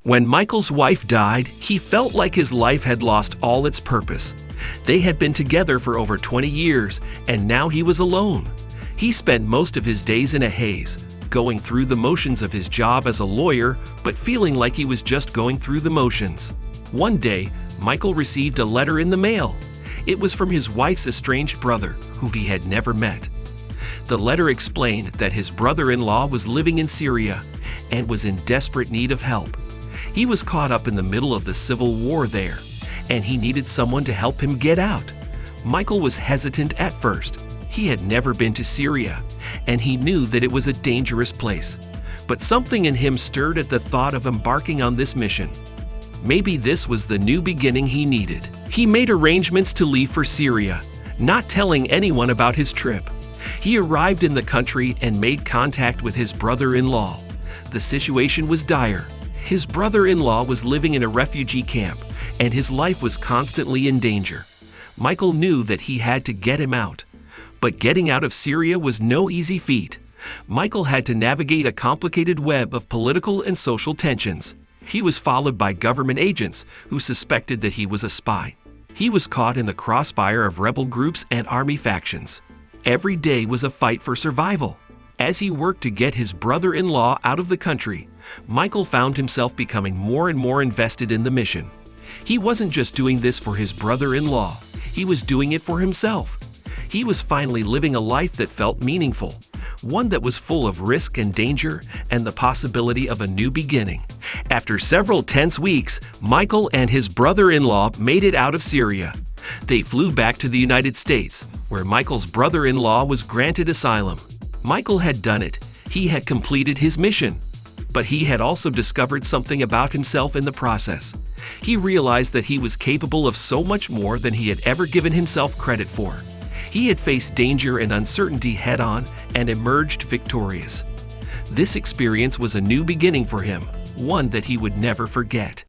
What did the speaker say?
When Michael's wife died, he felt like his life had lost all its purpose. They had been together for over 20 years, and now he was alone. He spent most of his days in a haze, going through the motions of his job as a lawyer, but feeling like he was just going through the motions. One day, Michael received a letter in the mail. It was from his wife's estranged brother, who he had never met. The letter explained that his brother-in-law was living in Syria and was in desperate need of help. He was caught up in the middle of the civil war there, and he needed someone to help him get out. Michael was hesitant at first. He had never been to Syria, and he knew that it was a dangerous place. But something in him stirred at the thought of embarking on this mission. Maybe this was the new beginning he needed. He made arrangements to leave for Syria, not telling anyone about his trip. He arrived in the country and made contact with his brother-in-law. The situation was dire. His brother-in-law was living in a refugee camp, and his life was constantly in danger. Michael knew that he had to get him out. But getting out of Syria was no easy feat. Michael had to navigate a complicated web of political and social tensions. He was followed by government agents who suspected that he was a spy. He was caught in the crossfire of rebel groups and army factions. Every day was a fight for survival. As he worked to get his brother-in-law out of the country, Michael found himself becoming more and more invested in the mission. He wasn't just doing this for his brother-in-law, he was doing it for himself. He was finally living a life that felt meaningful, one that was full of risk and danger and the possibility of a new beginning. After several tense weeks, Michael and his brother-in-law made it out of Syria. They flew back to the United States, where Michael's brother-in-law was granted asylum. Michael had done it. He had completed his mission. But he had also discovered something about himself in the process. He realized that he was capable of so much more than he had ever given himself credit for. He had faced danger and uncertainty head-on and emerged victorious. This experience was a new beginning for him, one that he would never forget.